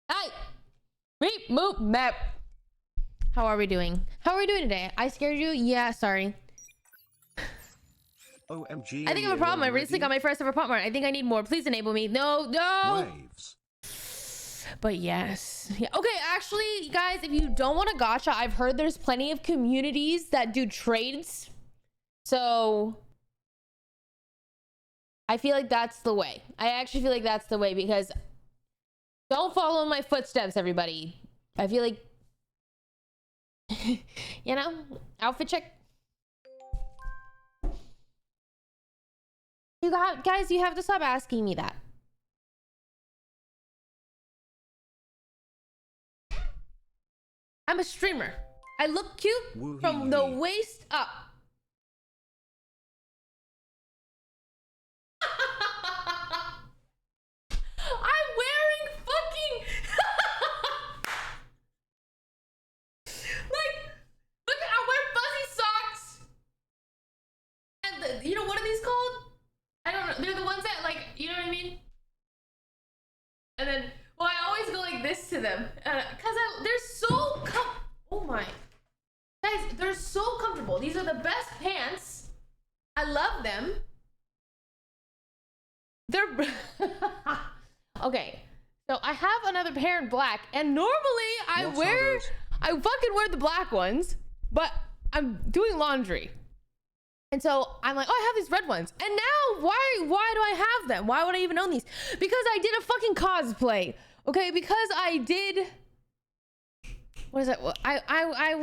Hey! Beep, moop, map. How are we doing? How are we doing today? I scared you? Yeah, sorry. OMG. I think I have a problem. I recently got my first ever pop mart. I think I need more. Please enable me. No. Waves. But yes. Yeah. Okay, actually, guys, if you don't want a gacha, I've heard there's plenty of communities that do trades. So I feel like that's the way. I actually feel like that's the way, because don't follow in my footsteps, everybody. I feel like, you know, outfit check. You got, guys, you have to stop asking me that. I'm a streamer. I look cute from the waist up. I'm wearing fucking like, look, I wear fuzzy socks. And you know, what are these called? I don't know. They're the ones that, like, you know what I mean? And then, well, I always go like this to them, cause they're so oh my, guys, they're so comfortable. These are the best pants. I love them. They're okay. So I have another pair in black, and normally I fucking wear the black ones, but I'm doing laundry. And so I'm like, oh, I have these red ones. And now why do I have them? Why would I even own these? Because I did a fucking cosplay. Okay, because I did, what is that? I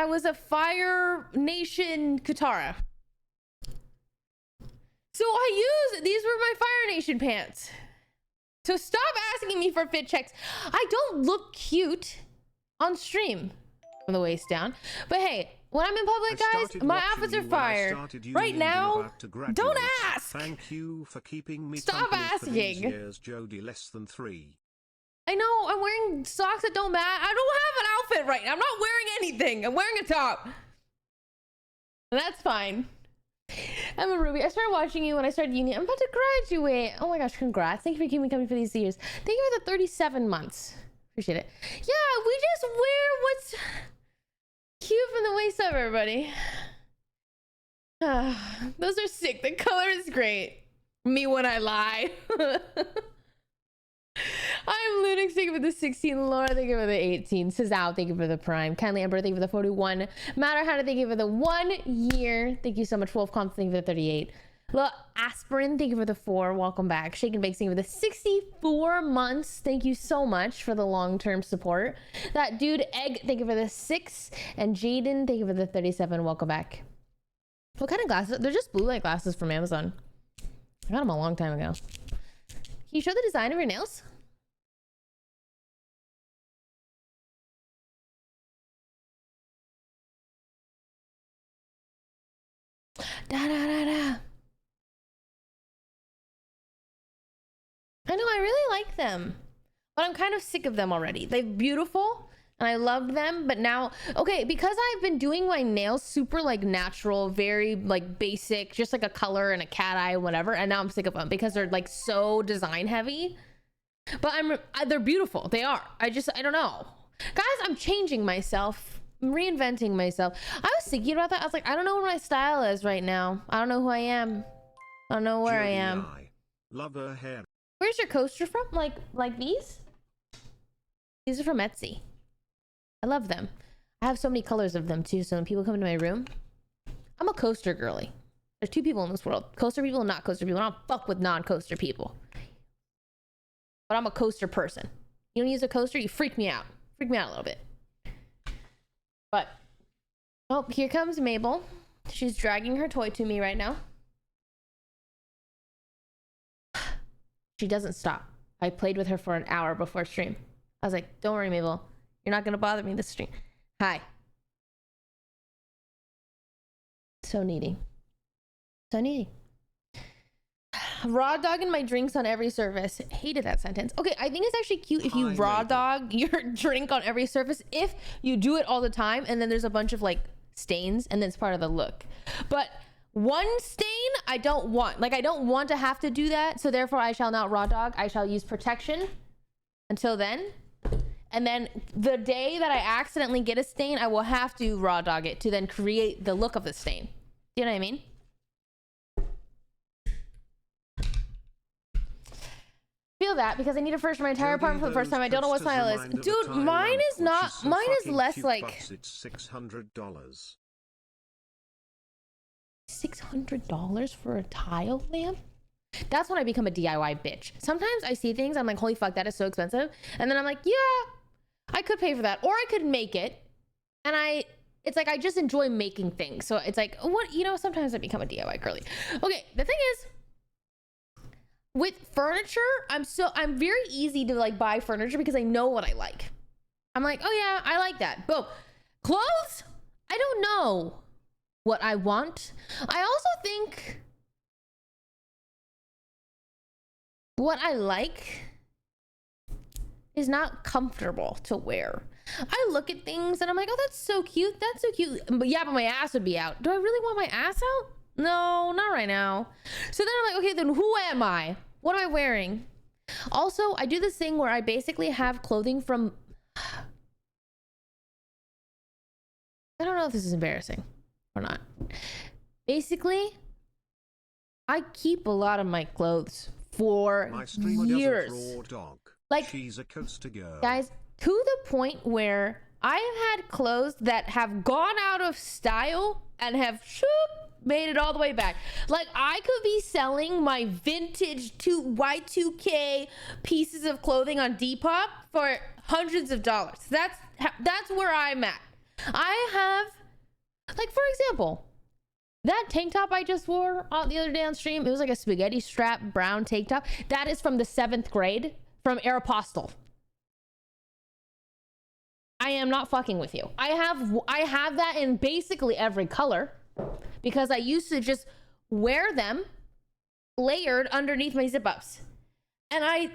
was a Fire Nation Katara. So these were my Fire Nation pants. So stop asking me for fit checks. I don't look cute on stream from the waist down. But hey, when I'm in public, guys, my outfits are fire. Right now, don't ask. Thank you for keeping me. Stop asking. Years, Jody, less than 3. I know, I'm wearing socks that don't match. I don't have an outfit right now. I'm not wearing anything. I'm wearing a top. And that's fine. I'm a Ruby. I started watching you when I started uni. I'm about to graduate. Oh my gosh, congrats. Thank you for keeping me coming for these years. Thank you for the 37 months. Appreciate it. Yeah, we just wear what's cute from the waist up, everybody. Those are sick. The color is great. Me when I lie. I'm Lunix, thank you for the 16. Laura, thank you for the 18. Cesar, thank you for the prime. Kindly Amber, thank you for the 41. Matterhana, thank you for the 1 year. Thank you so much. Wolfcomp, thank you for the 38. La Aspirin, thank you for the 4. Welcome back. Shake and Bake, thank you for the 64 months. Thank you so much for the long-term support. That dude Egg, thank you for the 6. And Jaden, thank you for the 37. Welcome back. What kind of glasses? They're just blue light glasses from Amazon. I got them a long time ago. Can you show the design of your nails? Da da da da. I know, I really like them, but I'm kind of sick of them already. They're beautiful and I loved them, but now, okay, because I've been doing my nails super like natural, very like basic, just like a color and a cat eye, whatever, and now I'm sick of them because they're like so design heavy. But they're beautiful. They are. I don't know. Guys, I'm changing myself. I'm reinventing myself. I was thinking about that. I was like, I don't know what my style is right now. I don't know who I am. I don't know where I am. Love her hair. Where's your coaster from? Like these? These are from Etsy. I love them. I have so many colors of them too. So when people come into my room, I'm a coaster girly. There's 2 people in this world. Coaster people and not coaster people. I don't fuck with non-coaster people. But I'm a coaster person. You don't use a coaster, you freak me out. Freak me out a little bit. But, oh, here comes Mabel. She's dragging her toy to me right now. She doesn't stop. I played with her for an hour before stream. I was like, don't worry, Mabel. You're not going to bother me this stream. Hi. So needy. So needy. Raw dog in my drinks on every surface. Hated that sentence. Okay, I think it's actually cute if you raw dog your drink on every surface, if you do it all the time and then there's a bunch of like stains and then it's part of the look. But one stain I don't want. Like, I don't want to have to do that, so therefore I shall not raw dog. I shall use protection until then. And then the day that I accidentally get a stain, I will have to raw dog it to then create the look of the stain. You know what I mean? Feel that because I need a first for my entire apartment for the first time. I don't know what style is. Dude, mine is not, mine is less like it's $600. $600 for a tile lamp? That's when I become a DIY bitch. Sometimes I see things, I'm like, holy fuck, that is so expensive. And then I'm like, yeah, I could pay for that. Or I could make it. And it's like, I just enjoy making things. So it's like, what, you know, sometimes I become a DIY girly. Okay, the thing is, with furniture, I'm very easy to like buy furniture because I know what I like. I'm like, oh yeah, I like that. Boom. Clothes? I don't know what I want. I also think what I like is not comfortable to wear. I look at things and I'm like, oh, that's so cute. That's so cute. But yeah, but my ass would be out. Do I really want my ass out? No, not right now. So then I'm like, okay, then who am I? What am I wearing? Also, I do this thing where I basically have clothing from... I don't know if this is embarrassing or not. Basically, I keep a lot of my clothes for years. Like, she's a coaster girl. Guys, to the point where I have had clothes that have gone out of style and have made it all the way back. Like, I could be selling my vintage Y2K pieces of clothing on Depop for hundreds of dollars. That's where I'm at. I have, like, for example, that tank top I just wore the other day on stream, it was like a spaghetti strap brown tank top. That is from the 7th grade from Aeropostale. I am not fucking with you. I have that in basically every color because I used to just wear them layered underneath my zip ups. And I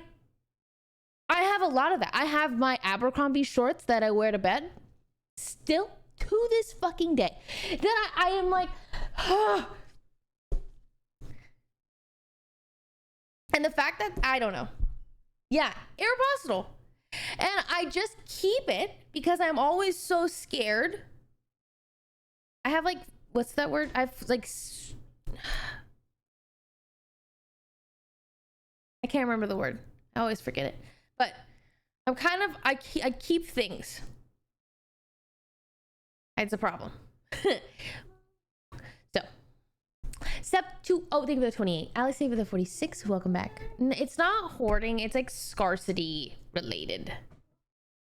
have a lot of that. I have my Abercrombie shorts that I wear to bed still to this fucking day. Then I am like, and the fact that I don't know. Yeah, Aeropostale. And I just keep it because I'm always so scared. I have like, what's that word? I've like, I can't remember the word. I always forget it. But I'm kind of, I keep things. It's a problem. So, step 2. Oh, thank you for the 28. Alex, thank you for the 46. Welcome back. It's not hoarding. It's like scarcity related.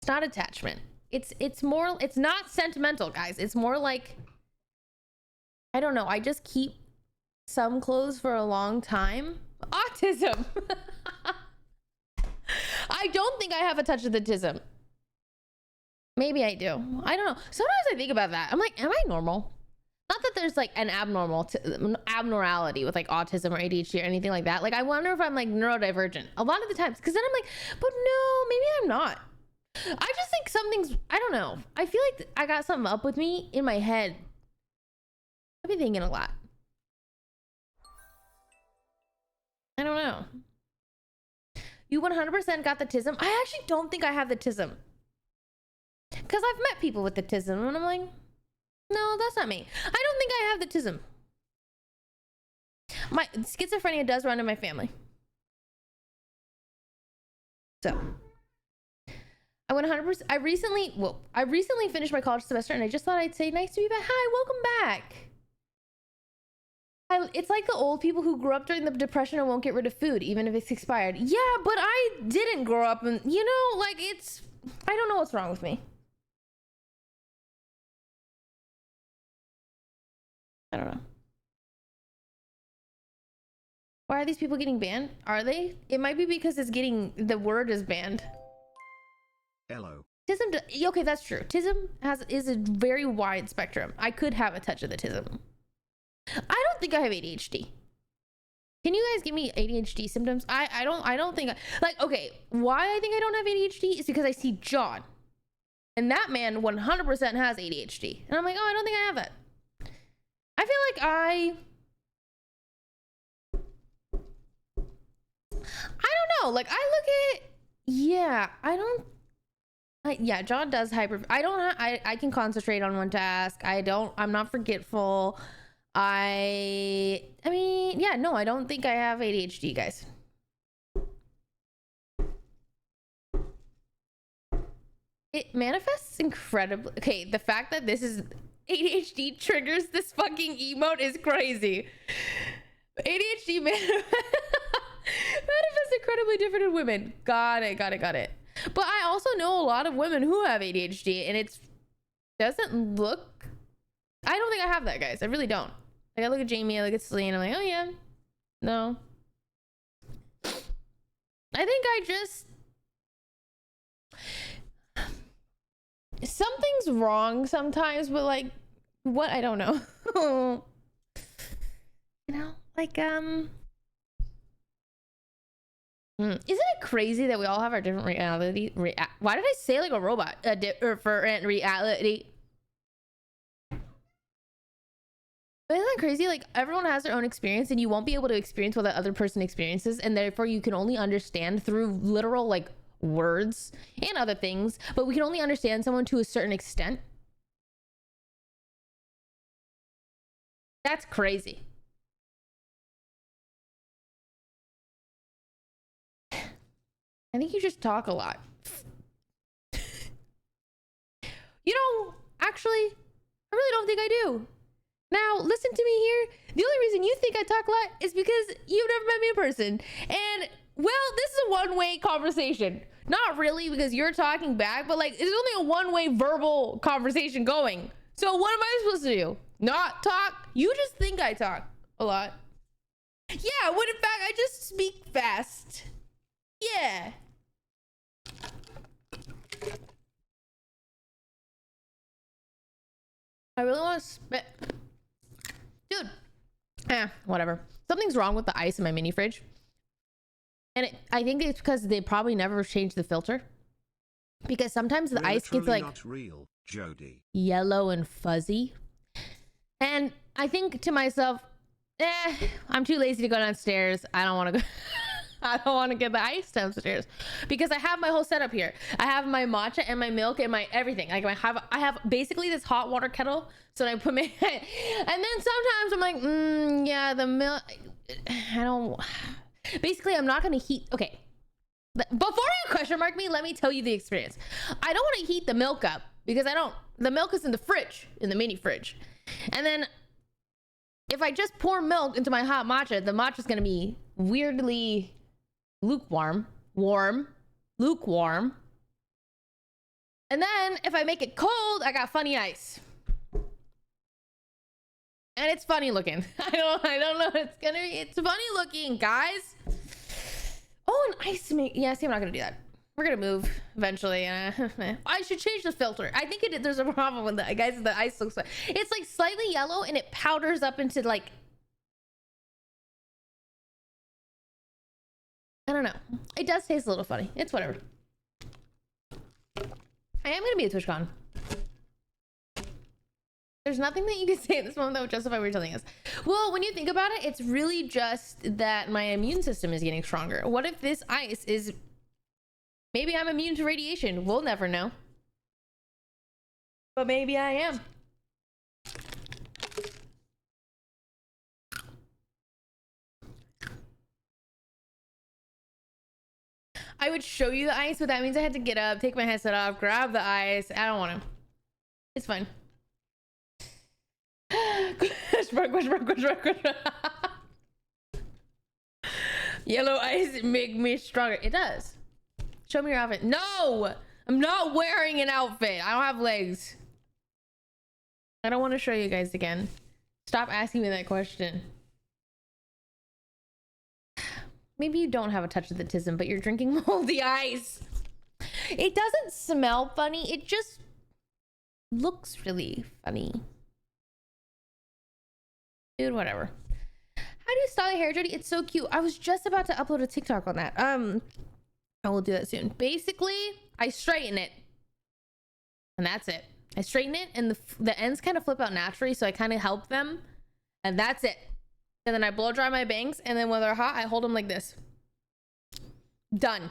It's not attachment. It's more, it's not sentimental, guys. It's more like, I don't know. I just keep some clothes for a long time. Autism. I don't think I have a touch of autism. Maybe I do. I don't know. Sometimes I think about that. I'm like, am I normal? Not that there's like an abnormality with like autism or ADHD or anything like that. Like, I wonder if I'm like neurodivergent a lot of the times. Because then I'm like, but no, maybe I'm not. I just think something's, I don't know. I feel like I got something up with me in my head. I've been thinking a lot. I don't know. You 100% got the tism. I actually don't think I have the tism. Because I've met people with the tism and I'm like, no, that's not me. I don't think I have the tism. My schizophrenia does run in my family. So, I 100%. I recently finished my college semester and I just thought I'd say, nice to be back. Hi, welcome back. It's like the old people who grew up during the Depression and won't get rid of food, even if it's expired. Yeah, but I didn't grow up and, you know, like it's, I don't know what's wrong with me. I don't know. Why are these people getting banned? Are they? It might be because it's getting, the word is banned. Hello. Tism, okay, that's true. Tism is a very wide spectrum. I could have a touch of the tism. I don't think I have ADHD. Can you guys give me ADHD symptoms? I don't think like, okay, why I think I don't have ADHD is because I see John. And that man 100% has ADHD. And I'm like, oh, I don't think I have that. I feel like I don't know. Like, I look at Yeah, I don't. Yeah, John does hyper. I don't. I can concentrate on one task. I don't. I'm not forgetful. I mean, yeah, no, I don't think I have ADHD, guys. It manifests incredibly. Okay, the fact that this is ADHD triggers this fucking emote is crazy. ADHD manifests incredibly different in women. Got it. But I also know a lot of women who have ADHD, and it doesn't look. I don't think I have that, guys. I really don't. Like, I look at Jamie, I look at Celine, I'm like, oh yeah, no. I think I just. Something's wrong sometimes, but like, what? I don't know. You know, like, isn't it crazy that we all have our different reality? Why did I say like a robot? Different reality. Isn't that crazy? Like, everyone has their own experience, and you won't be able to experience what the other person experiences, and therefore you can only understand through literal like words and other things, but we can only understand someone to a certain extent. That's crazy. I think you just talk a lot. You know, actually, I really don't think I do. Now, listen to me here. The only reason you think I talk a lot is because you've never met me in person. And, well, this is a one-way conversation. Not really, because you're talking back, but like, it's only a one-way verbal conversation going. So what am I supposed to do? Not talk? You just think I talk a lot. Yeah, when in fact I just speak fast. Yeah. I really want to spit. Dude. Whatever. Something's wrong with the ice in my mini fridge. And I think it's because they probably never changed the filter. Because sometimes the ice gets like not real, Jody. Yellow and fuzzy. And I think to myself, I'm too lazy to go downstairs. I don't want to go. I don't want to get the ice downstairs because I have my whole setup here. I have my matcha and my milk and my everything. Like I have basically this hot water kettle. So I put my, and then sometimes I'm like, yeah, the milk. I don't. Basically, I'm not gonna heat. Okay, before you question mark me, let me tell you the experience. I don't want to heat the milk up because the milk is in the fridge, in the mini fridge. And then if I just pour milk into my hot matcha, the matcha is going to be weirdly lukewarm. And then if I make it cold, I got funny ice. And it's funny looking. I don't know what it's going to be. It's funny looking, guys. Oh, an ice make. Yeah, see, I'm not going to do that. We're gonna move eventually. I should change the filter. I think there's a problem with that, guys. The ice looks like it's like slightly yellow and it powders up into like, I don't know. It does taste a little funny. It's whatever. I am gonna be at TwitchCon. There's nothing that you can say at this moment that would justify what you're telling us. Well, when you think about it, it's really just that my immune system is getting stronger. What if this ice is... Maybe I'm immune to radiation. We'll never know. But maybe I am. I would show you the ice, but that means I had to get up, take my headset off, grab the ice. I don't want to. It's fine. Yellow ice make me stronger. It does. Show me your outfit. No, I'm not wearing an outfit. I don't have legs. I don't want to show you guys again. Stop asking me that question. Maybe you don't have a touch of the tism, but you're drinking moldy ice. It doesn't smell funny. It just looks really funny. Dude, whatever. How do you style your hair, Jody? It's so cute. I was just about to upload a TikTok on that. I will do that soon. Basically, I straighten it. And that's it. I straighten it and the ends kind of flip out naturally, so I kind of help them. And that's it. And then I blow dry my bangs, and then when they're hot, I hold them like this. Done.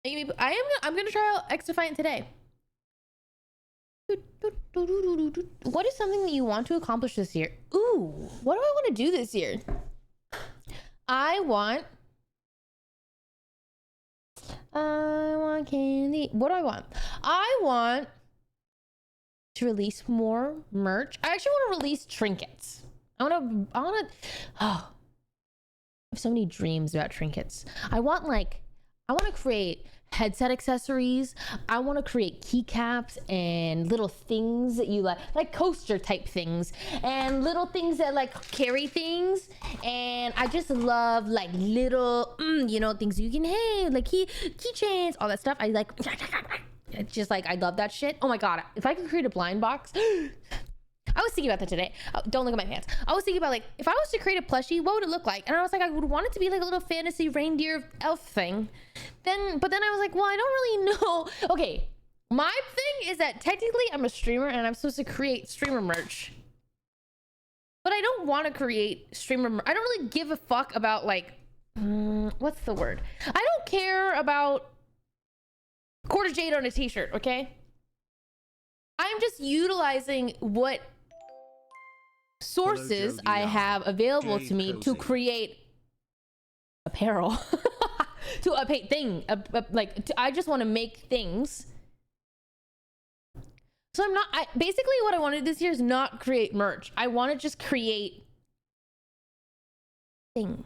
I'm gonna try out X Defiant today. What is something that you want to accomplish this year? Ooh, what do I want to do this year? I want candy. What do I want? I want to release more merch. I actually want to release trinkets. I want to oh, I have so many dreams about trinkets. I want to create headset accessories. I want to create keycaps and little things that you like coaster type things and little things that like carry things. And I just love like little, things you can like keychains, all that stuff. I like, it's just like, I love that shit. Oh my God. If I could create a blind box, I was thinking about that today. Oh, don't look at my pants. I was thinking about like, if I was to create a plushie, what would it look like? And I was like, I would want it to be like a little fantasy reindeer elf thing. But then I was like, well, I don't really know. Okay, my thing is that technically I'm a streamer and I'm supposed to create streamer merch. But I don't want to create streamer merch. I don't really give a fuck about like, what's the word? I don't care about QuarterJade on a t-shirt, okay? I'm just utilizing what sources I have available to me to create apparel. To a thing, I just want to make things. So basically what I wanted this year is not create merch. I want to just create things.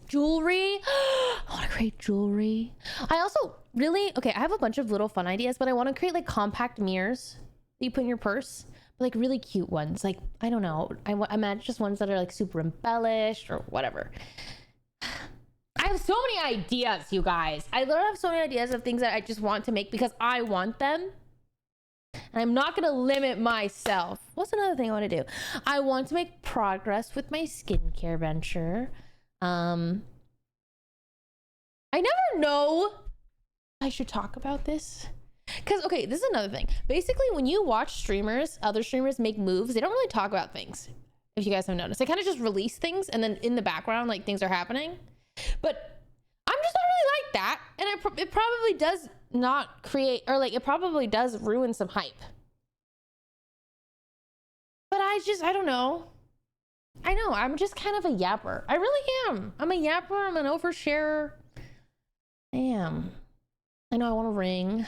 Jewelry. I want to create jewelry. I also I have a bunch of little fun ideas, but I want to create like compact mirrors that you put in your purse. Like really cute ones, like I don't know, I imagine just ones that are like super embellished or whatever. I have so many ideas, you guys. I literally have so many ideas of things that I just want to make because I want them, and I'm not gonna limit myself. What's another thing I want to do? I want to make progress with my skincare venture. I never know I should talk about this. Because, okay, this is another thing. Basically, when you watch other streamers make moves, they don't really talk about things. If you guys have noticed, they kind of just release things and then in the background, like things are happening. But I'm just not really like that. And it probably does not create, or like it probably does ruin some hype. But I don't know. I know, I'm just kind of a yapper. I really am. I'm a yapper. I'm an oversharer. I am. I know I want a ring.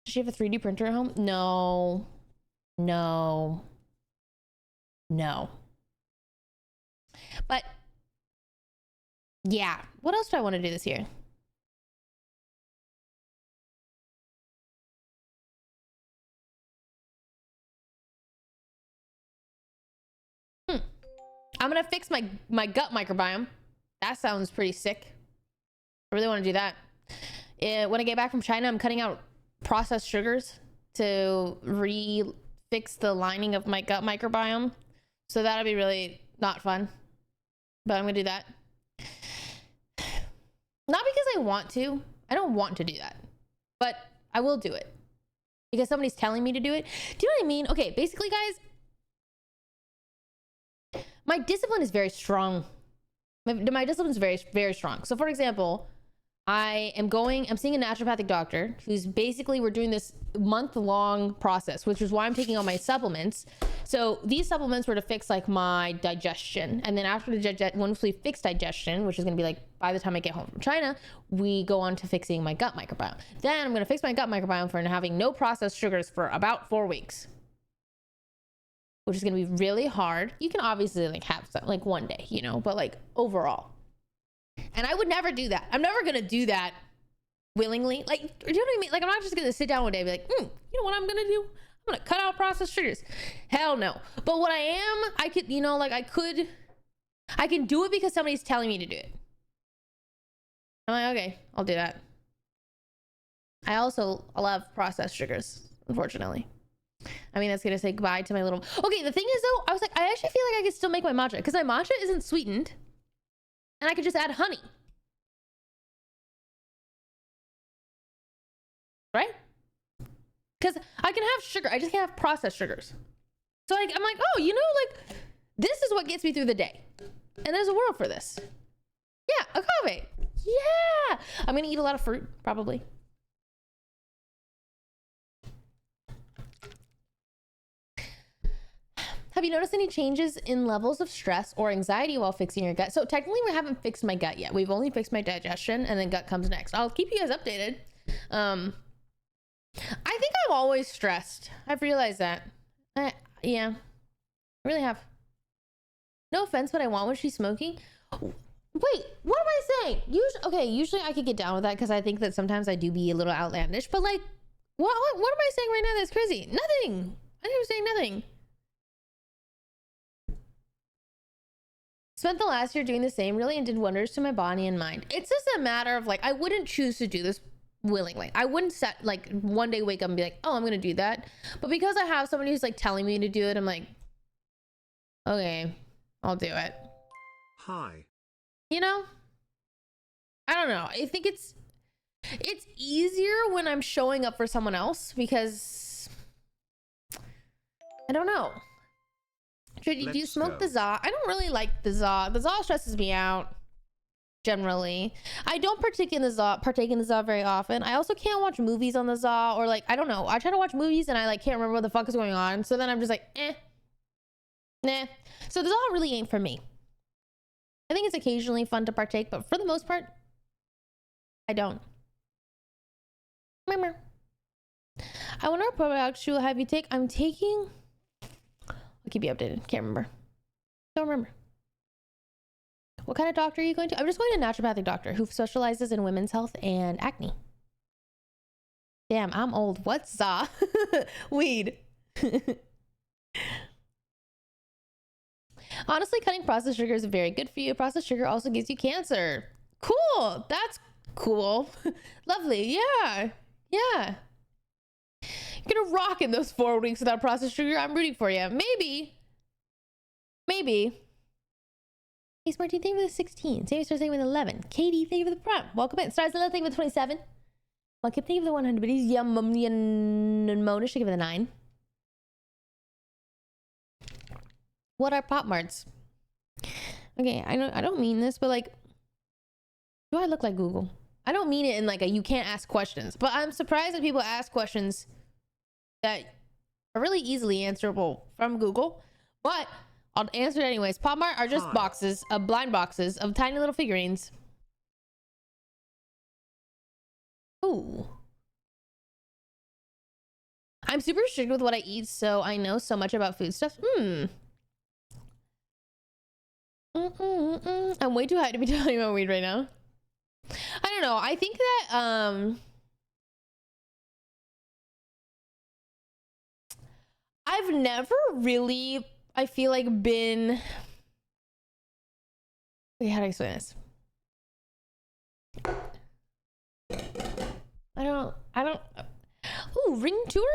Does she have a 3D printer at home? No. But yeah, what else do I want to do this year? I'm gonna fix my gut microbiome. That sounds pretty sick. I really want to do that. When I get back from China, I'm cutting out processed sugars to fix the lining of my gut microbiome. So that'll be really not fun. But I'm gonna do that. Not because I want to. I don't want to do that. But I will do it. Because somebody's telling me to do it. Do you know what I mean? Okay, basically, guys, my discipline is very strong. My discipline is very, very strong. So for example, I'm seeing a naturopathic doctor who's basically, we're doing this month-long process, which is why I'm taking all my supplements. So these supplements were to fix like my digestion. And then after once we fix digestion, which is going to be like by the time I get home from China, we go on to fixing my gut microbiome. Then I'm going to fix my gut microbiome for having no processed sugars for about 4 weeks, which is going to be really hard. You can obviously like have some, like one day, but like overall. And I would never do that. I'm never going to do that willingly. Like, do you know what I mean? Like, I'm not just going to sit down one day and be like, you know what I'm going to do? I'm going to cut out processed sugars. Hell no. But what I can do it because somebody's telling me to do it. I'm like, okay, I'll do that. I also love processed sugars, unfortunately. I mean, that's going to say goodbye to my little... Okay, the thing is, though, I was like, I actually feel like I could still make my matcha because my matcha isn't sweetened. And I could just add honey. Right? Because I can have sugar. I just can't have processed sugars. So I'm like, oh, like, this is what gets me through the day. And there's a world for this. Yeah, agave. Yeah. I'm gonna eat a lot of fruit, probably. Have you noticed any changes in levels of stress or anxiety while fixing your gut? So technically we haven't fixed my gut yet. We've only fixed my digestion, and then gut comes next. I'll keep you guys updated. I think I'm always stressed. I've realized that. Yeah, I really have. No offense, but I want what she's smoking. Wait, what am I saying? Usually I could get down with that because I think that sometimes I do be a little outlandish. But like, what am I saying right now that's crazy? Nothing. I didn't say nothing. Spent the last year doing the same, really, and did wonders to my body and mind. It's just a matter of like, I wouldn't choose to do this willingly. I wouldn't set like one day wake up and be like, oh, I'm gonna do that. But because I have somebody who's like telling me to do it, I'm like, okay, I'll do it. Hi. You know, I don't know. I think it's easier when I'm showing up for someone else because I don't know. Do you smoke the za? I don't really like the za. The za stresses me out generally. I don't partake in the za very often. I also can't watch movies on the za, or like, I don't know. I try to watch movies and I like can't remember what the fuck is going on. So then I'm just like, nah. So the za really ain't for me. I think it's occasionally fun to partake, but for the most part, I don't. Remember. I wonder what probiotics you have you take. I'm taking. I'll keep you updated. Can't remember. Don't remember. What kind of doctor are you going to? I'm just going to a naturopathic doctor who specializes in women's health and acne. Damn, I'm old. What's za? Weed. Honestly, cutting processed sugar is very good for you. Processed sugar also gives you cancer. Cool. That's cool. Lovely. Yeah. Yeah. You're gonna rock in those 4 weeks without processed sugar. I'm rooting for you. Maybe. Hey, Smarty, thank you for the 16. Sammy starts thank you for the 11. Katie, thank you for the prompt. Welcome in. Stars, thank you for the 27. Welcome, thank you for the 100. But he's Mona should give it a 9. What are Pop Marts? Okay, I don't mean this, but like, do I look like Google? I don't mean it in like a you can't ask questions, but I'm surprised that people ask questions that are really easily answerable from Google, but I'll answer it anyways. Pop Mart are just boxes of blind boxes of tiny little figurines. Ooh. I'm super strict with what I eat, so I know so much about food stuff. I'm way too high to be telling you about weed right now. I don't know. I think that I've never really, I feel like, been. Wait, how do I explain this? I don't. Ooh, ring tour.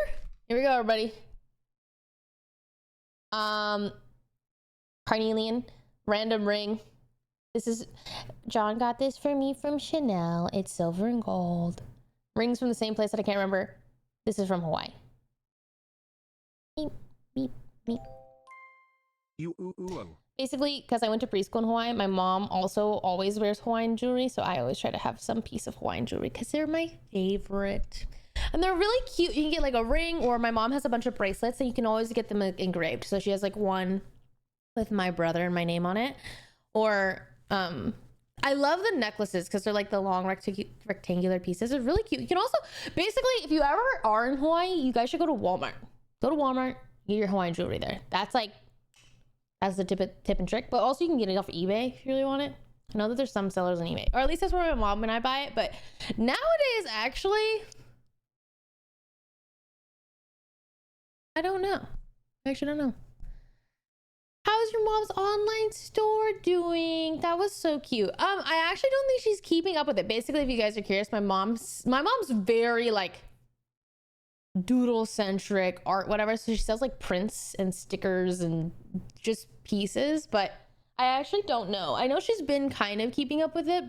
Here we go, everybody. Carnelian. Random ring. This is John got this for me from Chanel. It's silver and gold. Rings from the same place that I can't remember. This is from Hawaii. Beep, beep, beep. Basically, because I went to preschool in Hawaii, my mom also always wears Hawaiian jewelry, so I always try to have some piece of Hawaiian jewelry because they're my favorite. And they're really cute. You can get like a ring, or my mom has a bunch of bracelets and you can always get them engraved. So she has like one with my brother and my name on it. Or I love the necklaces because they're like the long rectangular pieces. They're really cute. You can also, basically, if you ever are in Hawaii, you guys should go to Walmart. Go to Walmart, get your Hawaiian jewelry there. That's the tip and trick. But also you can get it off eBay if you really want it. I know that there's some sellers on eBay, or at least that's where my mom and I buy it. But nowadays, actually, I don't know. I actually don't know. How's your mom's online store doing? That was so cute. I actually don't think she's keeping up with it. Basically, if you guys are curious, my mom's very like doodle centric art, whatever. So she sells like prints and stickers and just pieces, but I actually don't know. I know she's been kind of keeping up with it,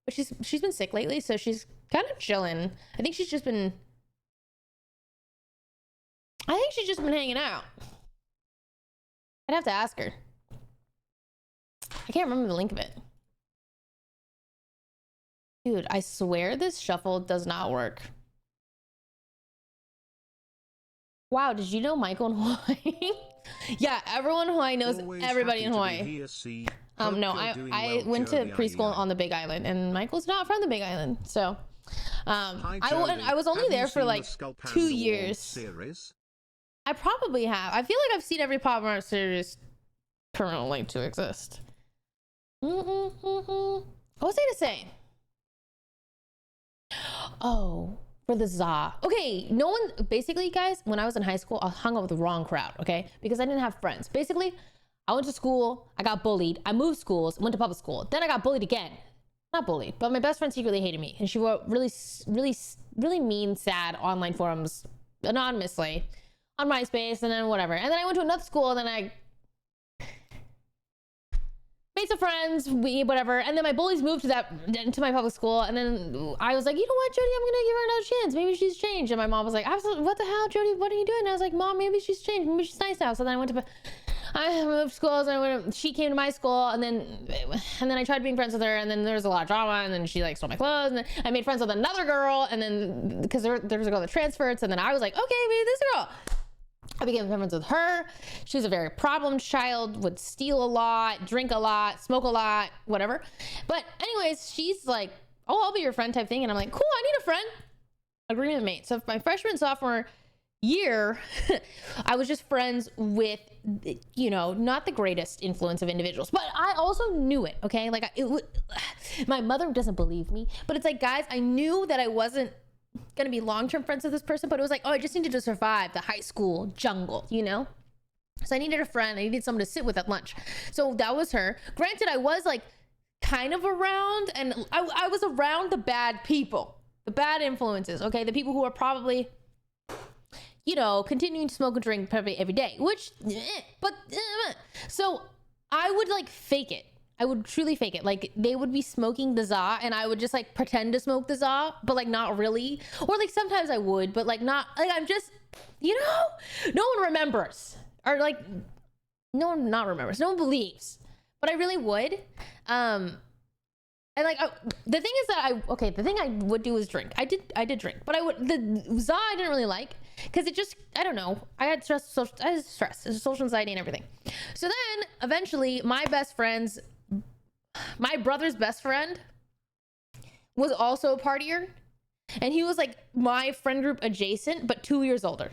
but she's been sick lately, so she's kind of chilling. I think she's just been hanging out. I'd have to ask her. I can't remember the link of it. Dude, I swear this shuffle does not work. Wow, did you know Michael in Hawaii? Yeah, everyone in Hawaii knows Always everybody in happy to Hawaii. be here, see. No, Hope you're doing I well, went to Jody, preschool IEI. on the Big Island, and Michael's not from the Big Island, so Hi, I was only have you there for seen like the Skull 2 Panda years. series? I probably have. I feel like I've seen every Pop Mart series currently to exist. What was I gonna say? Oh, for the za. Okay, no one, basically, guys, when I was in high school, I hung out with the wrong crowd, okay? Because I didn't have friends. Basically, I went to school, I got bullied, I moved schools, went to public school, then I got bullied again. Not bullied, but my best friend secretly hated me, and she wrote really mean, sad online forums anonymously on MySpace, and then whatever. And then I went to another school, and then I made some friends, whatever. And then my bullies moved to my public school, and then I was like, you know what, Jody, I'm gonna give her another chance. Maybe she's changed. And my mom was like, absolutely, what the hell, Jody? What are you doing? And I was like, Mom, maybe she's changed. Maybe she's nice now. So then I moved schools, and she came to my school, and then I tried being friends with her, and then there was a lot of drama, and then she like stole my clothes, and then I made friends with another girl, and then because there was a girl that transferred, and then I was like, okay, maybe this girl. I became friends with her. She was a very problem child, would steal a lot, drink a lot, smoke a lot, whatever. But anyways, she's like, oh, I'll be your friend type thing. And I'm like, cool, I need a friend. Agreement made. So my freshman, sophomore year, I was just friends with, you know, not the greatest influence of individuals, but I also knew it, okay? Like, my mother doesn't believe me, but it's like, guys, I knew that I wasn't gonna be long-term friends with this person, but it was like, oh, I just needed to survive the high school jungle, you know? So I needed a friend. I needed someone to sit with at lunch. So that was her. Granted, I was like kind of around, and I was around the bad people, the bad influences, okay? The people who are probably, you know, continuing to smoke and drink probably every day, which, so I would like fake it. I would truly fake it. Like, they would be smoking the za, and I would just like pretend to smoke the za, but like not really. Or like sometimes I would, but like not, like I'm just, you know, no one remembers, or like no one not remembers, no one believes, but I really would. And like the thing is that the thing I would do is drink. I did drink, but the za I didn't really like, because it just, I don't know, I had stress, social anxiety and everything. So then eventually my brother's best friend was also a partier, and he was like my friend group adjacent, but 2 years older.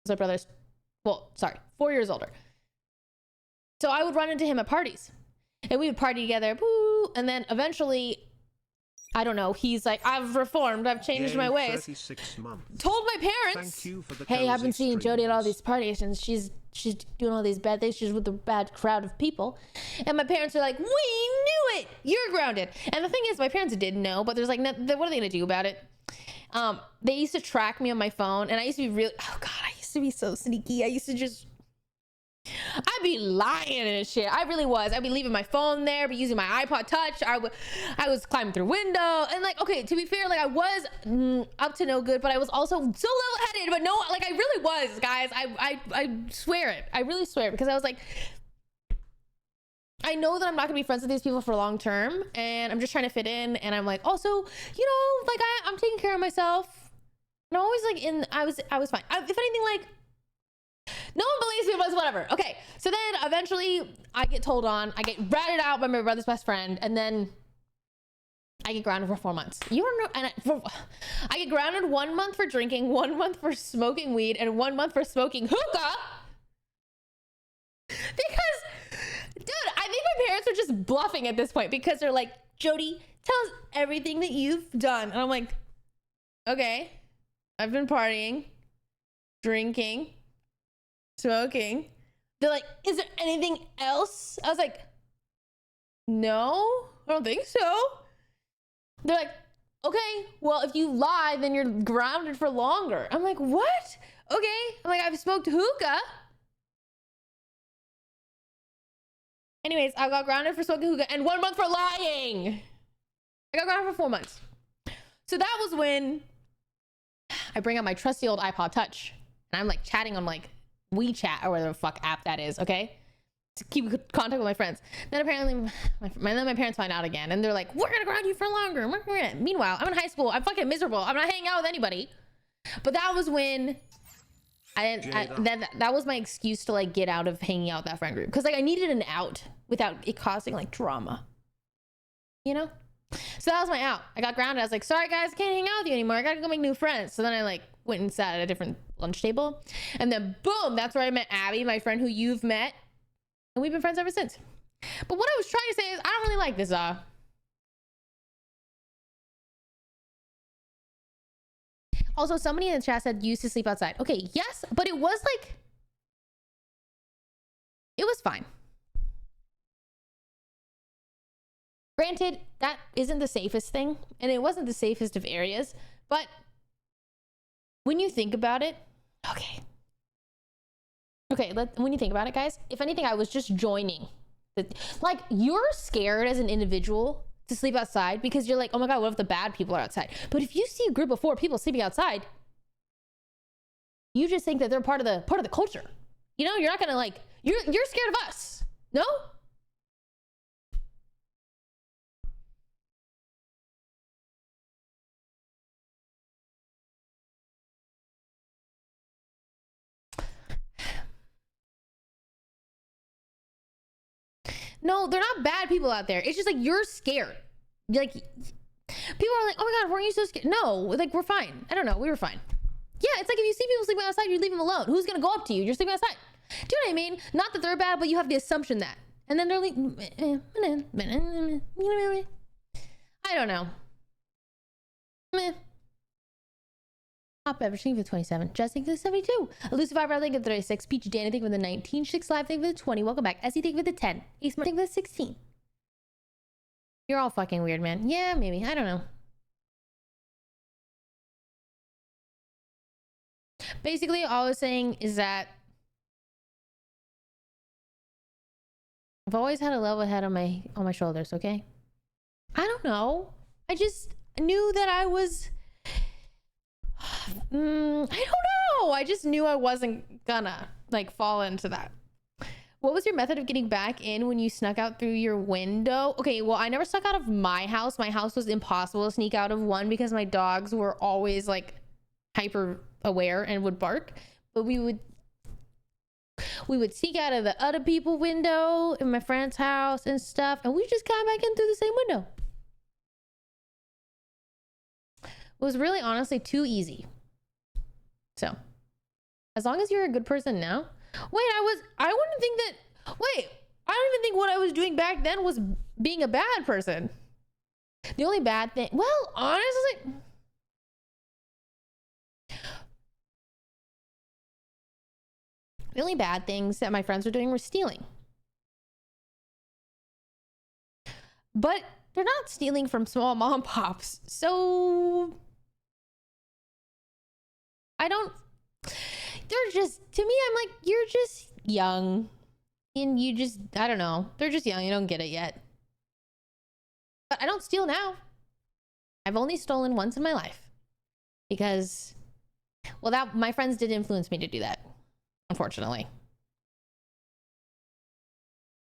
So my brother's, 4 years older. So I would run into him at parties, and we would party together, boo, and then eventually, I don't know, he's like, I've reformed, I've changed my ways. 36 months. Told my parents, Thank you for the hey, I've been cozy seeing Jody at all streams. these parties, and she's doing all these bad things. She's with a bad crowd of people. And my parents are like, we knew it. You're grounded. And the thing is, my parents didn't know, but there's like, what are they gonna do about it? They used to track me on my phone, and I used to be really, oh God, I used to be so sneaky. I used to just, I'd be lying and shit. I really was. I'd be leaving my phone there, be using my iPod Touch. I was climbing through window, and like, okay, to be fair, like I was up to no good, but I was also so level-headed. But no, like I really was, guys. I swear it. I really swear it, because I was like, I know that I'm not gonna be friends with these people for long term, and I'm just trying to fit in. And I'm like, also, you know, like I'm taking care of myself. And I'm always like I was fine. If anything, like, no one believes me, but it's whatever. Okay, so then eventually I get told on. I get ratted out by my brother's best friend, and then I get grounded for 4 months. You don't know, and I get grounded 1 month for drinking, 1 month for smoking weed, and 1 month for smoking hookah. Because, dude, I think my parents are just bluffing at this point, because they're like, Jody, tell us everything that you've done. And I'm like, okay, I've been partying, drinking, smoking. They're like, is there anything else? I was like, no, I don't think so. They're like, okay, well, if you lie, then you're grounded for longer. I'm like, what? Okay. I'm like, I've smoked hookah. Anyways, I got grounded for smoking hookah, and 1 month for lying. I got grounded for 4 months. So that was when I bring out my trusty old iPod Touch, and I'm like chatting on like WeChat or whatever the fuck app that is, okay? to keep contact with my friends. Then apparently my parents find out again, and they're like, we're gonna ground you for longer. Meanwhile, I'm in high school. I'm fucking miserable. I'm not hanging out with anybody. But that was when that was my excuse to like get out of hanging out with that friend group, because like I needed an out without it causing like drama, you know. So that was my out. I got grounded. I was like, sorry guys, I can't hang out with you anymore. I gotta go make new friends. So then I like went and sat at a different lunch table, and then boom, that's where I met Abby, my friend who you've met, and we've been friends ever since. But what I was trying to say is I don't really like this Also, somebody in the chat said used to sleep outside. Okay, yes, but it was like, it was fine. Granted, that isn't the safest thing, and it wasn't the safest of areas, but when you think about it, okay, when you think about it, guys, if anything, I was just joining. Like, you're scared as an individual to sleep outside because you're like, oh my God, what if the bad people are outside? But if you see a group of 4 people sleeping outside, you just think that they're part of the culture. You know, you're not gonna like, you're scared of us. No? No, they're not bad people out there. It's just like you're scared. Like, people are like, oh my God, weren't you so scared? No, like we're fine. I don't know, we were fine. Yeah, it's like if you see people sleeping outside, you leave them alone. Who's gonna go up to you? You're sleeping outside. Do you know what I mean? Not that they're bad, but you have the assumption that. And then they're like, I don't know. Top average, thank you for the 27. Jess, thank you for the 72. Elusive Eyebrow, thank you for the 36. Peachy Danny, thank you for the 19. Shix Live, thank you for the 20. Welcome back. Essie, thank you for the 10. Ace Mark, thank you for the 16. You're all fucking weird, man. Yeah, maybe. I don't know. Basically, all I was saying is that I've always had a level head on my shoulders, okay? I don't know. I just knew that I was... I don't know. I just knew I wasn't gonna like fall into that. What was your method of getting back in when you snuck out through your window? Okay, well, I never snuck out of my house. My house was impossible to sneak out of, one, because my dogs were always like hyper aware and would bark. But we would sneak out of the other people window in my friend's house and stuff, and we just got back in through the same window. It was really honestly too easy. So, as long as you're a good person now. Wait, I wouldn't think that, wait, I don't even think what I was doing back then was being a bad person. The only bad thing, well, honestly, the only bad things that my friends were doing were stealing. But they're not stealing from small mom and pops. So they're just, to me, I'm like, you're just young. And you just, I don't know. They're just young. You don't get it yet. But I don't steal now. I've only stolen once in my life. Because, well, that my friends did influence me to do that. Unfortunately.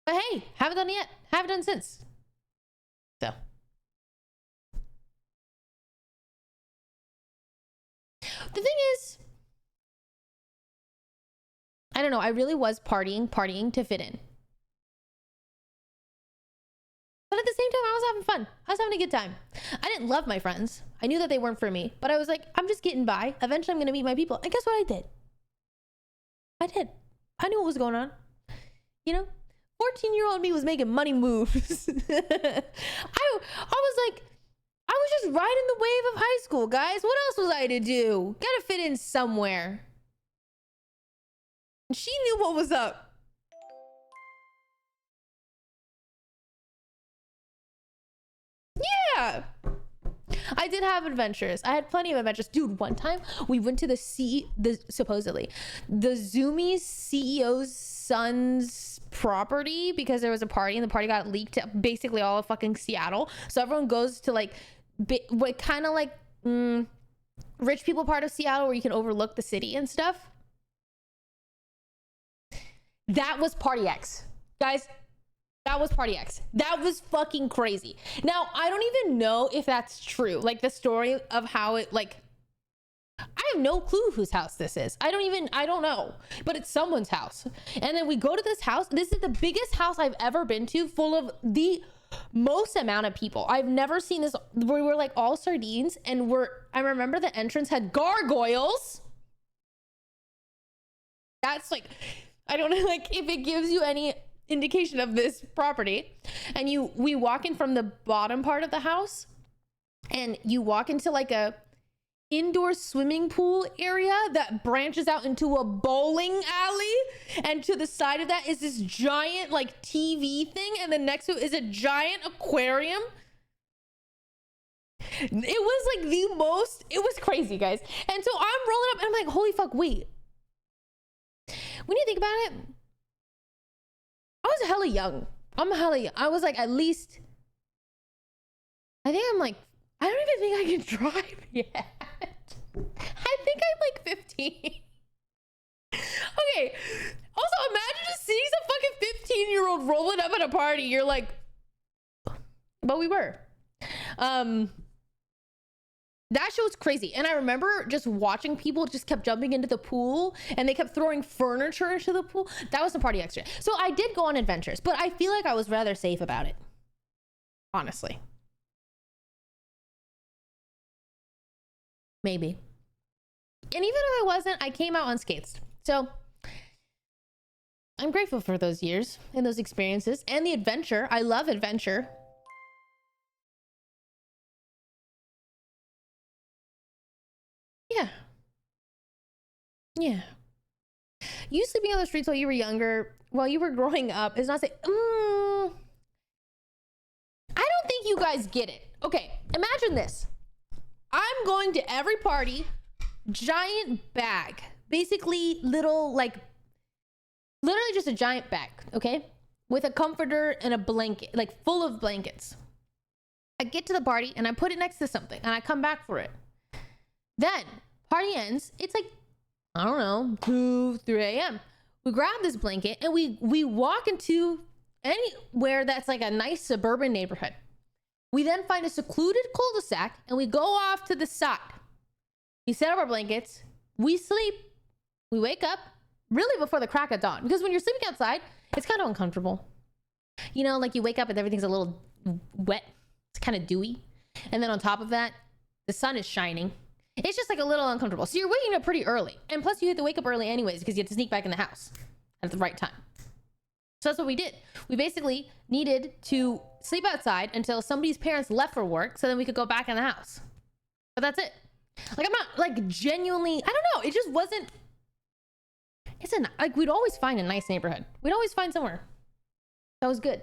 But hey, haven't done it yet. Haven't done since. So. The thing is, I don't know. I really was partying to fit in. But at the same time, I was having fun. I was having a good time. I didn't love my friends. I knew that they weren't for me. But I was like, I'm just getting by. Eventually, I'm going to meet my people. And guess what I did? I knew what was going on. You know? 14-year-old me was making money moves. I was like, I was just riding the wave of high school, guys. What else was I to do? Gotta fit in somewhere. And she knew what was up. Yeah. I did have adventures. I had plenty of adventures. Dude, one time we went to supposedly the Zoomies CEO's son's property because there was a party and the party got leaked to basically all of fucking Seattle. So everyone goes to like what kind of like rich people part of Seattle where you can overlook the city and stuff. That was Party X. Guys, that was Party X. That was fucking crazy. Now, I don't even know if that's true. Like the story of how it like, I have no clue whose house this is. I don't know, but it's someone's house. And then we go to this house. This is the biggest house I've ever been to, full of the most amount of people. I've never seen this. We were like all sardines, and I remember the entrance had gargoyles. That's like, I don't know, like if it gives you any indication of this property. And we walk in from the bottom part of the house, and you walk into like a indoor swimming pool area that branches out into a bowling alley, and to the side of that is this giant like TV thing, and then next to it is a giant aquarium. It was like it was crazy, guys. And so I'm rolling up and I'm like, holy fuck, wait, when you think about it, I was hella young. I was like, at least, I think I'm like, I don't even think I can drive yet. I think I'm like 15. Okay. Also, imagine just seeing some fucking 15-year-old rolling up at a party. You're like, but we were. That show was crazy. And I remember just watching people just kept jumping into the pool, and they kept throwing furniture into the pool. That was the Party Extra. So I did go on adventures, but I feel like I was rather safe about it. Honestly. Maybe. And even if I wasn't, I came out unscathed. So I'm grateful for those years and those experiences and the adventure. I love adventure. Yeah. Yeah. You sleeping on the streets while you were younger, while you were growing up, is not saying, I don't think you guys get it. Okay, imagine this. I'm going to every party, giant bag, basically little, like, literally just a giant bag, okay? With a comforter and a blanket, like full of blankets. I get to the party and I put it next to something and I come back for it. Then party ends. It's like, I don't know, 2, 3 a.m. We grab this blanket and we walk into anywhere that's like a nice suburban neighborhood. We then find a secluded cul-de-sac and we go off to the side. We set up our blankets. We sleep. We wake up really before the crack of dawn, because when you're sleeping outside, it's kind of uncomfortable. You know, like you wake up and everything's a little wet. It's kind of dewy. And then on top of that, the sun is shining. It's just like a little uncomfortable. So you're waking up pretty early. And plus you have to wake up early anyways, because you have to sneak back in the house at the right time. So that's what we did. We basically needed to sleep outside until somebody's parents left for work, so then we could go back in the house. But that's it. Like, I'm not like genuinely, I don't know. It just wasn't, like, we'd always find a nice neighborhood. We'd always find somewhere that was good.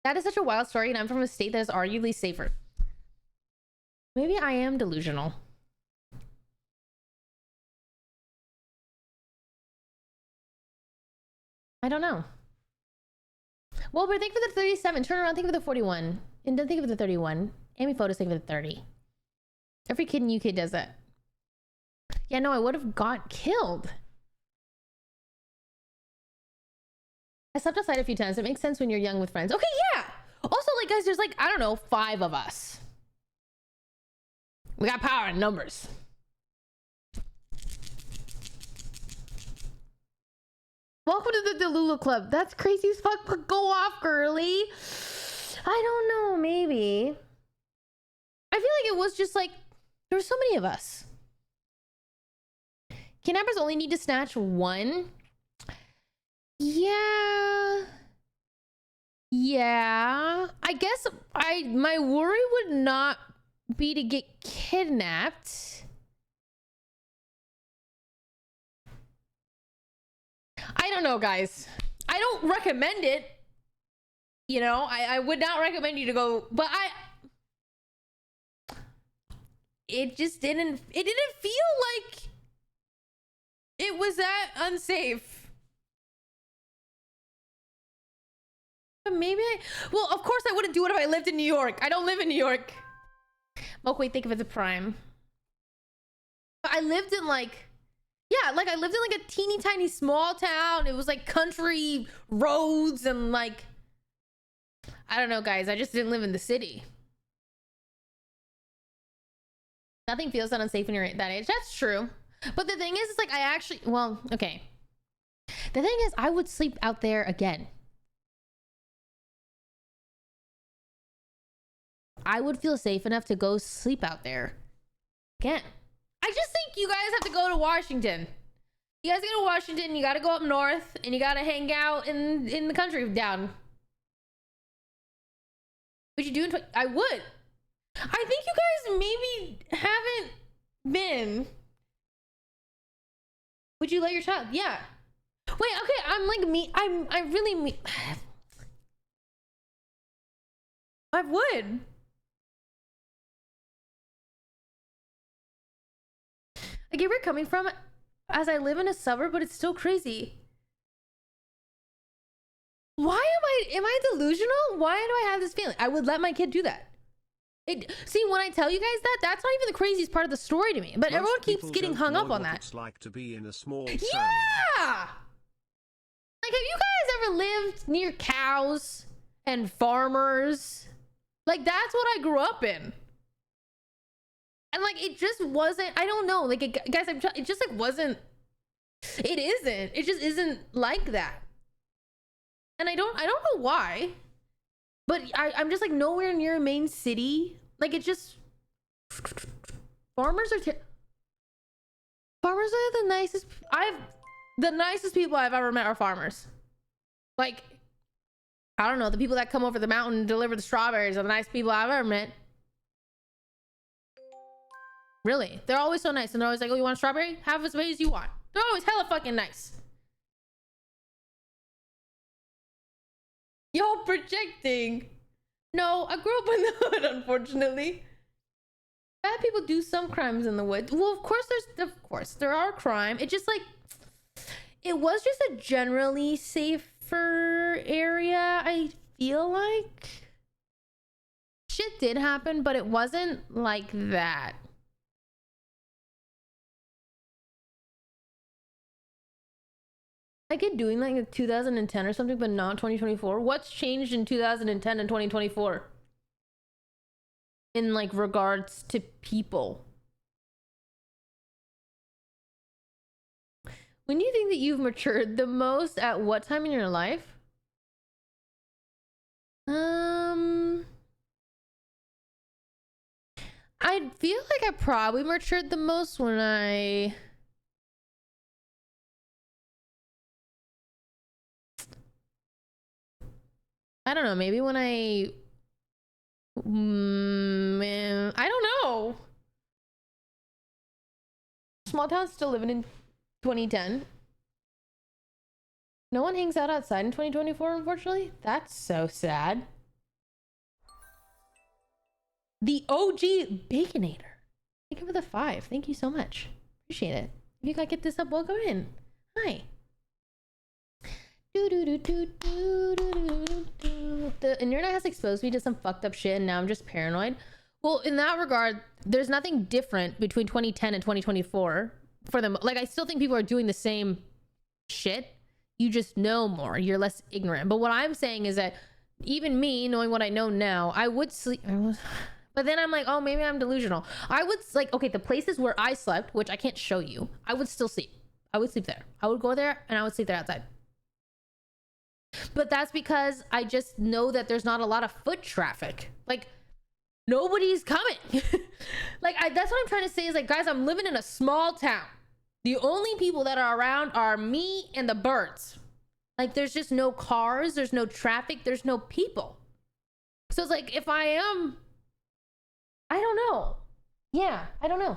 That is such a wild story, and I'm from a state that is arguably safer. Maybe I am delusional. I don't know. Well, but think for the 37. Turn around, think for the 41. And then think of the 31. Amy photos, think of the 30. Every kid in UK does that. Yeah, no, I would have got killed. I slept outside a few times. It makes sense when you're young with friends. Okay, yeah. Also, like, guys, there's like, I don't know, 5 of us. We got power in numbers. Welcome to the Delulu Club. That's crazy as fuck, but go off, girly. I don't know, maybe. I feel like it was just like, there were so many of us. Kidnappers only need to snatch 1. Yeah. Yeah. I guess my worry would not be to get kidnapped. I don't know, guys. I don't recommend it. You know, I would not recommend you to go, but it just didn't feel like it was that unsafe. But maybe well, of course I wouldn't do it if I lived in New York. I don't live in New York. Mokway, think of it as a prime. I lived in like Yeah, like I lived in like a teeny tiny small town. It was like country roads and like, I don't know, guys. I just didn't live in the city. Nothing feels that unsafe when you're at that age. That's true. But the thing is, it's like I actually, well, okay. The thing is, I would sleep out there again. I would feel safe enough to go sleep out there again. I just think you guys have to go to Washington. You guys go to Washington, you gotta go up north, and you gotta hang out in the country down. Would you do? I would. I think you guys maybe haven't been. Would you let your child? Yeah. Wait, okay, I'm like me. I really I would. I get where you're coming from, as I live in a suburb, but it's still crazy. Why am I delusional? Why do I have this feeling? I would let my kid do that. See, when I tell you guys that, that's not even the craziest part of the story to me. But Most everyone keeps people getting don't hung know up on what that. It's like to be in a small Yeah! town. Like, have you guys ever lived near cows and farmers? Like, that's what I grew up in. And like, it just wasn't, I don't know. Like, guys, it just like wasn't, it isn't. It just isn't like that. And I don't know why. But I'm just like nowhere near a main city. Like, it just, farmers are the nicest. The nicest people I've ever met are farmers. Like, I don't know, the people that come over the mountain and deliver the strawberries are the nice people I've ever met. Really, they're always so nice, and they're always like, "Oh, you want a strawberry? Have as many as you want." They're always hella fucking nice. Y'all projecting. No, I grew up in the hood, unfortunately. Bad people do some crimes in the woods. Well, of course there are crime. It just like, it was just a generally safer area, I feel like. Shit did happen, but it wasn't like that. I get doing like 2010 or something, but not 2024. What's changed in 2010 and 2024? In like regards to people. When do you think that you've matured the most? At what time in your life? I feel like I probably matured the most when I don't know, maybe when I don't know. Small town still living in 2010. No one hangs out outside in 2024, unfortunately. That's so sad. The OG Baconator. Thank you for the 5. Thank you so much. Appreciate it. If you gotta get this up, welcome in. Hi. The internet has exposed me to some fucked up shit, and now I'm just paranoid. Well, in that regard, there's nothing different between 2010 and 2024 for them. Like, I still think people are doing the same shit. You just know more. You're less ignorant. But what I'm saying is that even me, knowing what I know now, I would sleep. But then I'm like, oh, maybe I'm delusional. I would, like, okay, the places where I slept, which I can't show you, I would still sleep. I would sleep there. I would go there and I would sleep there outside. But that's because I just know that there's not a lot of foot traffic. Like, nobody's coming. Like, that's what I'm trying to say is, like, guys, I'm living in a small town. The only people that are around are me and the birds. Like, there's just no cars, there's no traffic, there's no people. So it's like, if I am, I don't know. Yeah, I don't know.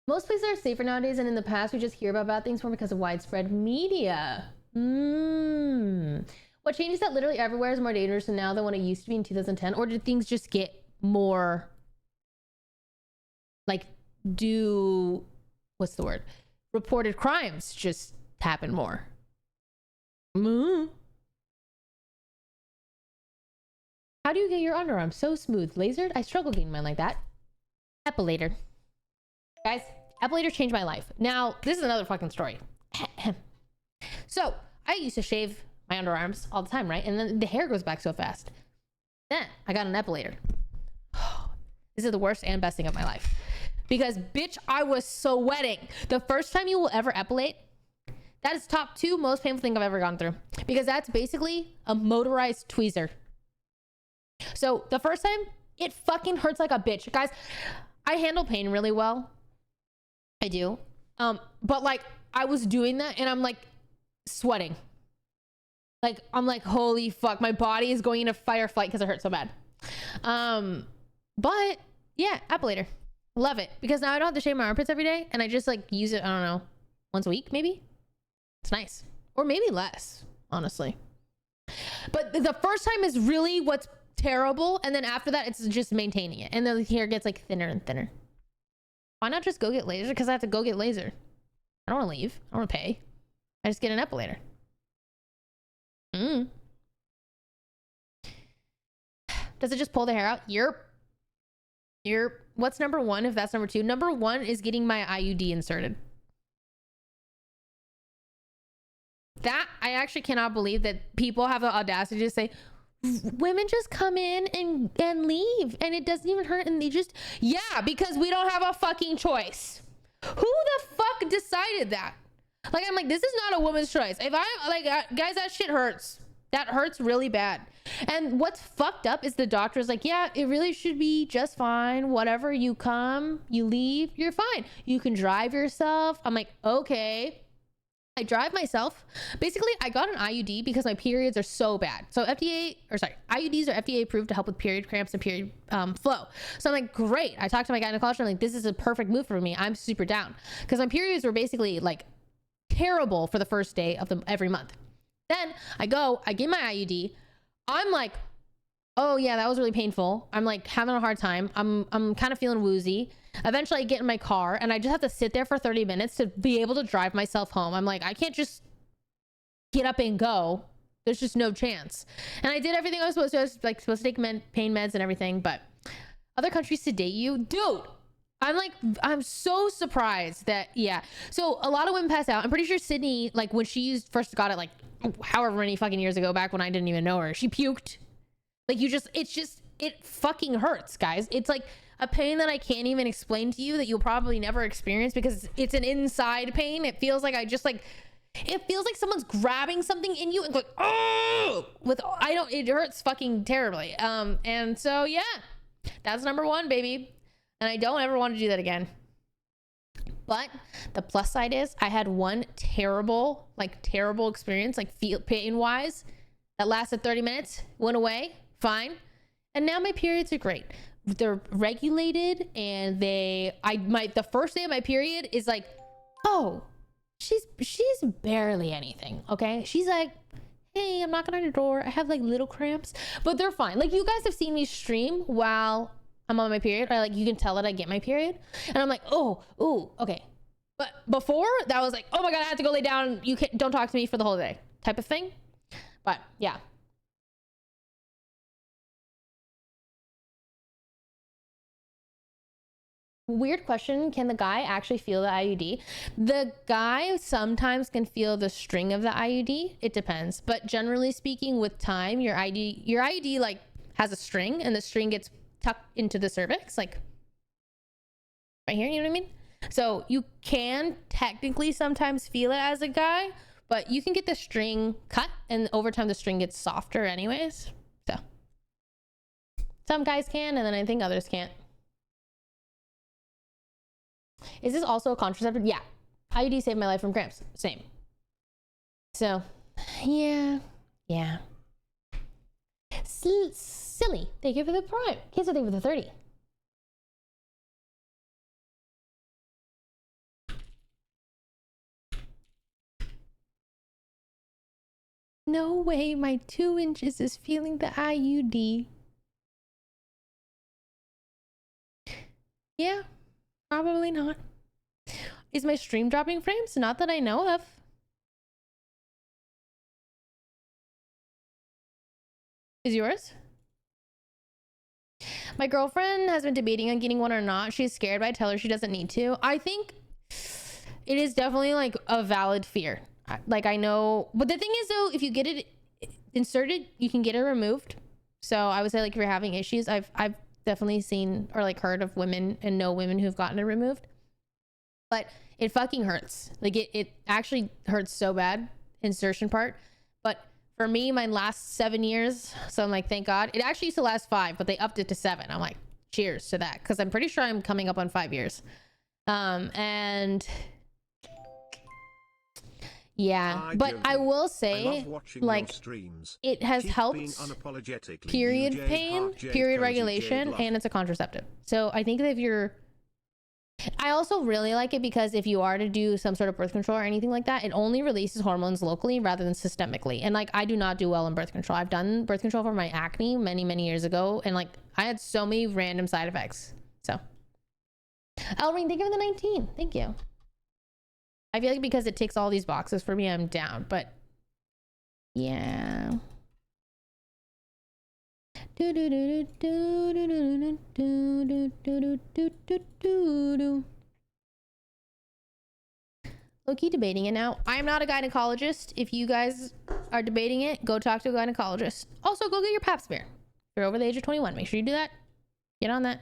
Most places are safer nowadays, and in the past, we just hear about bad things more because of widespread media. What changes that literally everywhere is more dangerous now than what it used to be in 2010? Or did things just get more, like, what's the word? Reported crimes just happen more? How do you get your underarms so smooth? Lasered? I struggle getting mine like that. Epilator. Guys, epilator changed my life. Now, this is another fucking story. So, I used to shave my underarms all the time, right? And then the hair grows back so fast. Then, I got an epilator. This is the worst and best thing of my life. Because, bitch, I was sweating. The first time you will ever epilate, that is top 2 most painful thing I've ever gone through. Because that's basically a motorized tweezer. So, the first time, it fucking hurts like a bitch. Guys, I handle pain really well. I do. But like, I was doing that and I'm like sweating. Like, I'm like, holy fuck, my body is going into fight or flight because it hurts so bad. But yeah, epilator. Love it. Because now I don't have to shave my armpits every day and I just like use it, I don't know, once a week maybe. It's nice. Or maybe less, honestly. But the first time is really what's terrible. And then after that, it's just maintaining it. And the hair gets like thinner and thinner. Why not just go get laser? Because I have to go get laser. I don't want to leave. I don't want to pay. I just get an epilator. Does it just pull the hair out? Yerp. What's number 1 if that's number 2? Number 1 is getting my IUD inserted. That, I actually cannot believe that people have the audacity to say, women just come in and leave and it doesn't even hurt and they just, yeah, because we don't have a fucking choice. Who the fuck decided that? Like, I'm like, this is not a woman's choice. If I like, guys, that shit hurts. That hurts really bad. And what's fucked up is the doctor's like, yeah, it really should be just fine. Whatever, you come, you leave, you're fine. You can drive yourself. I'm like, okay. I drive myself. Basically, I got an IUD because my periods are so bad. So IUDs are FDA approved to help with period cramps and period flow. So I'm like, great. I talked to my gynecologist. I'm like, this is a perfect move for me. I'm super down. Because my periods were basically like terrible for the first day of every month. Then I get my IUD. I'm like, oh yeah, that was really painful. I'm like having a hard time. I'm kind of feeling woozy. Eventually I get in my car and I just have to sit there for 30 minutes to be able to drive myself home. I'm like, I can't just get up and go. There's just no chance. And I did everything I was supposed to. I was like supposed to take pain meds and everything, but other countries sedate you. Dude, I'm so surprised that, yeah. So a lot of women pass out. I'm pretty sure Sydney, like when she first got it, like however many fucking years ago, back when I didn't even know her, she puked. Like it fucking hurts, guys. It's like a pain that I can't even explain to you, that you'll probably never experience because it's an inside pain. It feels like it feels like someone's grabbing something in you and going, oh, it hurts fucking terribly. And so yeah, that's number 1, baby. And I don't ever want to do that again. But the plus side is I had one terrible experience, like pain wise, that lasted 30 minutes, went away, fine. And now my periods are great. They're regulated and the first day of my period is like, oh, she's barely anything. Okay. She's like, hey, I'm knocking on your door. I have like little cramps, but they're fine. Like, you guys have seen me stream while I'm on my period, or like you can tell that I get my period and I'm like, oh, ooh, okay. But before that was like, oh my God, I have to go lay down. Don't talk to me for the whole day type of thing. But yeah. Weird question. Can the guy actually feel the IUD? The guy sometimes can feel the string of the IUD. It depends. But generally speaking, with time, your IUD like has a string and the string gets tucked into the cervix, like right here, you know what I mean? So you can technically sometimes feel it as a guy, but you can get the string cut and over time the string gets softer anyways. So some guys can, and then I think others can't. Is this also a contraceptive? Yeah. IUD saved my life from cramps. Same. So, yeah. Silly. Thank you for the prime. Kids are thank you for the 30. No way my 2 inches is feeling the IUD. Yeah. Probably not. Is my stream dropping frames? Not that I know of. Is yours? My girlfriend has been debating on getting one or not. She's scared, but I tell her she doesn't need to. I think it is definitely like a valid fear. Like I know, but the thing is though, if you get it inserted, you can get it removed. So I would say like if you're having issues, I've definitely seen or like heard of women and know women who've gotten it removed. But it fucking hurts. Like it actually hurts so bad, insertion part. But for me, my last 7 years, so I'm like, thank God. It actually used to last 5, but they upped it to 7. I'm like, cheers to that, because I'm pretty sure I'm coming up on 5 years. And yeah, Hi, but I Jody. will I say, love watching like, your streams. it has Keep helped being unapologetically period you, Jade, pain, heart, Jade, period cozy, regulation, Jade, love. and it's a contraceptive. So I think that if you're, I also really like it because if you are to do some sort of birth control or anything like that, it only releases hormones locally rather than systemically. And like, I do not do well in birth control. I've done birth control for my acne many years ago, and like, I had so many random side effects. So, Elring, thank you for the 19. Thank you. I feel like because it ticks all these boxes for me, I'm down. But yeah. Low-key debating it now. I'm not a gynecologist. If you guys are debating it, go talk to a gynecologist. Also, go get your pap smear. If you're over the age of 21, make sure you do that. Get on that.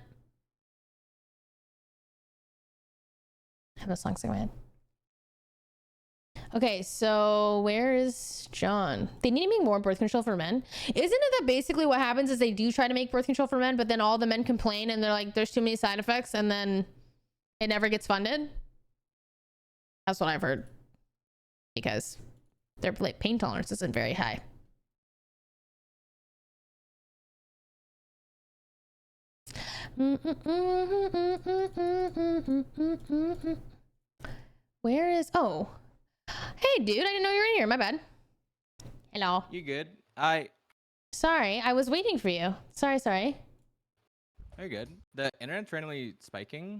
I have a song stuck in my head. Okay, so where is John? They need to make more birth control for men. Isn't it that basically what happens is they do try to make birth control for men, but then all the men complain and they're like, there's too many side effects, and then it never gets funded? That's what I've heard. Because their pain tolerance isn't very high. Where is... Oh. Hey, dude, I didn't know you were in here. My bad. Hello. You good? Sorry, I was waiting for you. Sorry. You're good. The internet's randomly spiking.